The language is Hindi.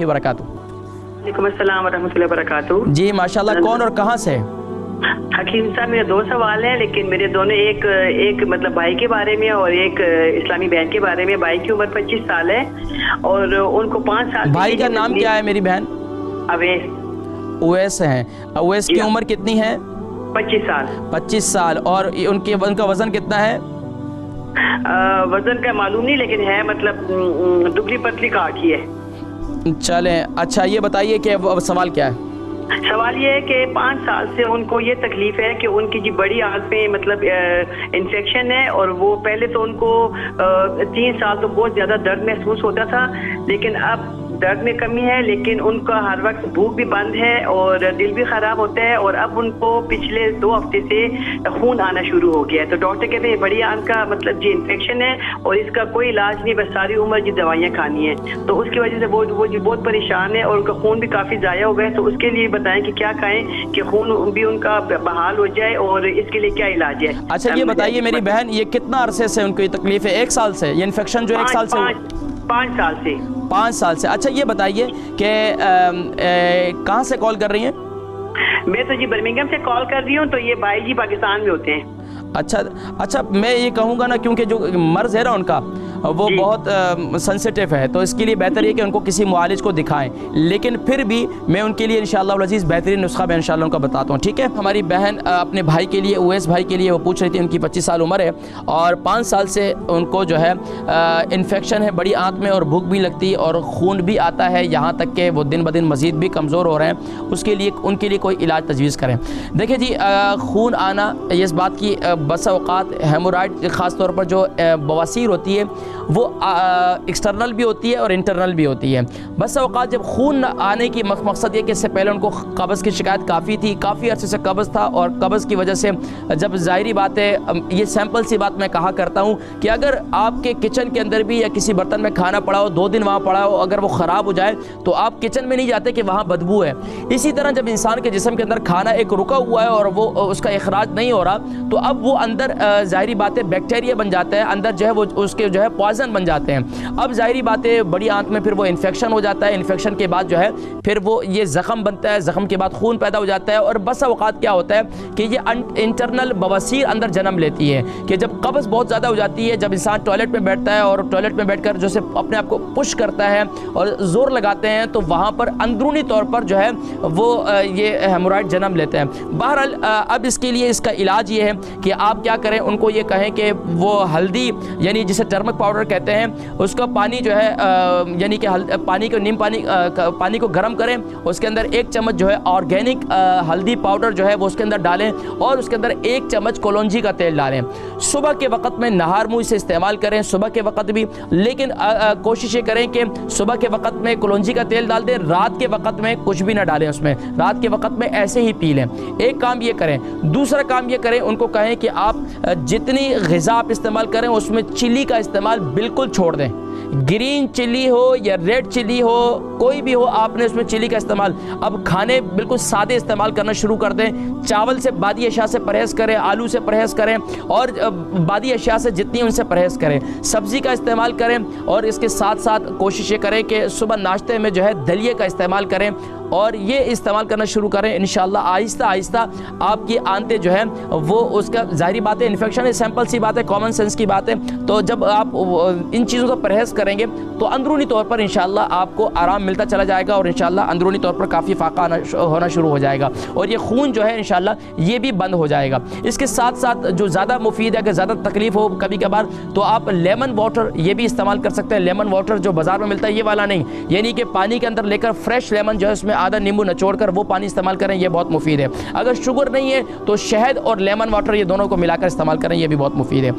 वालेकुम अस्सलाम वरहमतुल्लाहि वबरकातुहू। जी माशाल्लाह, कौन और कहाँ से? हकीम साहब, मेरे दो सवाल हैं, लेकिन मेरे दोनों एक मतलब भाई के बारे में और एक इस्लामी बहन के बारे में। भाई की उम्र 25 साल है और उनको 5 साल। भाई का नाम क्या है मेरी बहन? अवैस। उवैस है। उवैस की उम्र कितनी है? 25 साल। 25 साल। और उनका वजन कितना है? वजन का मालूम नहीं, लेकिन है मतलब दुबली पतली काट ही है। चलें, अच्छा ये बताइए कि सवाल क्या है? सवाल ये है कि 5 साल से उनको ये तकलीफ है कि उनकी जी बड़ी आंत में मतलब इन्फेक्शन है, और वो पहले तो उनको 3 साल तो बहुत ज्यादा दर्द महसूस होता था, लेकिन अब दर्द में कमी है, लेकिन उनका हर वक्त भूख भी बंद है और दिल भी खराब होता है, और अब उनको पिछले 2 हफ्ते से खून आना शुरू हो गया है। तो डॉक्टर कहते हैं बड़ी आंत का मतलब जी इन्फेक्शन है और इसका कोई इलाज नहीं, बस सारी उम्र जी दवाइयाँ खानी है। तो उसकी वजह से वो जी बहुत परेशान है और उनका खून भी काफी जाया हो गया है। तो उसके लिए बताएं कि क्या खाएं कि खून भी उनका बहाल हो जाए, और इसके लिए क्या इलाज है? अच्छा ये बताइए मेरी बहन, ये कितना अरसे से उनको ये तकलीफ है? 1 साल से? ये इन्फेक्शन जो 1 साल से? 5 साल से। 5 साल से। अच्छा ये बताइए कि कहाँ से कॉल कर रही हैं? मैं तो जी बर्मिंघम से कॉल कर रही हूँ, तो ये भाई जी पाकिस्तान में होते हैं। अच्छा मैं ये कहूँगा ना, क्योंकि जो मर्ज़ है ना उनका वो बहुत सेंसिटिव है, तो इसके लिए बेहतर है कि उनको किसी मुआलिज को दिखाएं, लेकिन फिर भी मैं उनके लिए इंशाअल्लाह अज़ीज़ बेहतरीन नुस्खा मैं इंशाअल्लाह उनका बताता हूँ, ठीक है? हमारी बहन अपने भाई के लिए, उवैस भाई के लिए, वो पूछ रही थी, उनकी 25 साल उम्र है और 5 साल से उनको जो है इन्फेक्शन है बड़ी आँख में, और भूख भी लगती है और खून भी आता है, यहाँ तक कि वो दिन ब दिन मज़ीद भी कमज़ोर हो रहे हैं। उसके लिए उनके लिए कोई इलाज तजवीज़ करें। देखिए जी, खून आना ये इस बात की बस औक़ात हेमोराइड ख़ास तौर पर जो बवासीर होती है वो एक्सटर्नल भी होती है और इंटरनल भी होती है। बस औक़ात जब खून आने की मकसद ये कि इससे पहले उनको कब्ज़ की शिकायत काफ़ी थी, काफ़ी अर्से से कब्ज़ था, और कब्ज़ की वजह से जब ज़ाहिरी बात है, ये सैम्पल सी बात मैं कहा करता हूँ कि अगर आपके किचन के अंदर भी या किसी बर्तन में खाना पड़ा हो, 2 दिन वहाँ पड़ा हो, अगर वो ख़राब हो जाए तो आप किचन में नहीं जाते कि वहाँ बदबू है। इसी तरह जब इंसान के जिस्म के अंदर खाना एक रुका हुआ है और वो उसका इखराज नहीं हो रहा, तो अब वो अंदर ज़ाहिरी बात है बैक्टीरिया बन जाता है, अंदर जो है वो उसके जो है पॉइजन बन जाते हैं। अब ज़ाहिरी बात है बड़ी आंत में फिर वो इन्फेक्शन हो जाता है, इन्फेक्शन के बाद जो है फिर वो ये ज़ख़म बनता है, ज़ख़म के बाद खून पैदा हो जाता है, और बस औक़ात क्या होता है कि ये इंटरनल बवासीर अंदर जन्म लेती है कि जब कब्ज़ बहुत ज़्यादा हो जाती है, जब इंसान टॉयलेट में बैठता है और टॉयलेट में बैठकर जो से अपने आप को पुश करता है और ज़ोर लगाते हैं, तो वहाँ पर अंदरूनी तौर पर जो है वो ये हेमोराइड जन्म लेते हैं। बहरहाल अब इसके लिए इसका इलाज ये है कि आप क्या करें, उनको ये कहें कि वो हल्दी यानी जिसे टर्मक पाउडर कहते हैं, उसका पानी जो है यानी कि पानी को नीम पानी को गर्म करें, उसके अंदर 1 चम्मच जो है ऑर्गेनिक हल्दी पाउडर जो है वो उसके अंदर डालें, और उसके अंदर 1 चम्मच कलौंजी का तेल डालें। सुबह के वक़्त में नहार मुँह से इस्तेमाल करें, सुबह के वक़्त भी, लेकिन कोशिश ये करें कि सुबह के वक़्त में कलौंजी का तेल डाल दें, रात के वक़्त में कुछ भी ना डालें उसमें, रात के वक़्त में ऐसे ही पी लें। एक काम ये करें। दूसरा काम ये करें, उनको कहें कि आप जितनी ग़िज़ा आप इस्तेमाल करें उसमें चिली का इस्तेमाल बिल्कुल छोड़ दें। ग्रीन चिली हो या रेड चिली हो, कोई भी हो, आपने उसमें चिली का इस्तेमाल अब खाने बिल्कुल सादे इस्तेमाल करना शुरू कर दें। चावल से बादी अशिया से परहेज़ करें, आलू से परहेज़ करें, और बादी अशिया से जितनी उनसे परहेज़ करें। सब्ज़ी का इस्तेमाल करें, और इसके साथ साथ कोशिश ये करें कि सुबह नाश्ते में जो है दलिए का इस्तेमाल करें, और ये इस्तेमाल करना शुरू करें। इंशाअल्लाह आहिस्ता आहिस्ता आपकी आंतें जो है वो, उसका ज़ाहिरी बात है इन्फेक्शन है, सिंपल सी बात है, कॉमन सेंस की बात है, तो जब आप इन चीज़ों का परहेज़ करेंगे तो अंदरूनी तौर पर इंशाअल्लाह आपको आराम मिलता चला जाएगा, और इंशाअल्लाह अंदरूनी तौर पर काफ़ी फ़ाका होना शुरू हो जाएगा, और ये खून जो है इंशाअल्लाह ये भी बंद हो जाएगा। इसके साथ साथ जो ज़्यादा मुफीद है, अगर ज़्यादा तकलीफ़ हो कभी कभार, तो आप लेमन वाटर ये भी इस्तेमाल कर सकते हैं। लेमन वाटर जो बाज़ार में मिलता है ये वाला नहीं, यानी कि पानी के अंदर लेकर फ्रेश लेमन जो है उसमें आधा नींबू निचोड़कर वो पानी इस्तेमाल करें, ये बहुत मुफीद है। अगर शुगर नहीं है तो शहद और लेमन वाटर ये दोनों को मिलाकर इस्तेमाल करें, ये भी बहुत मुफीद है।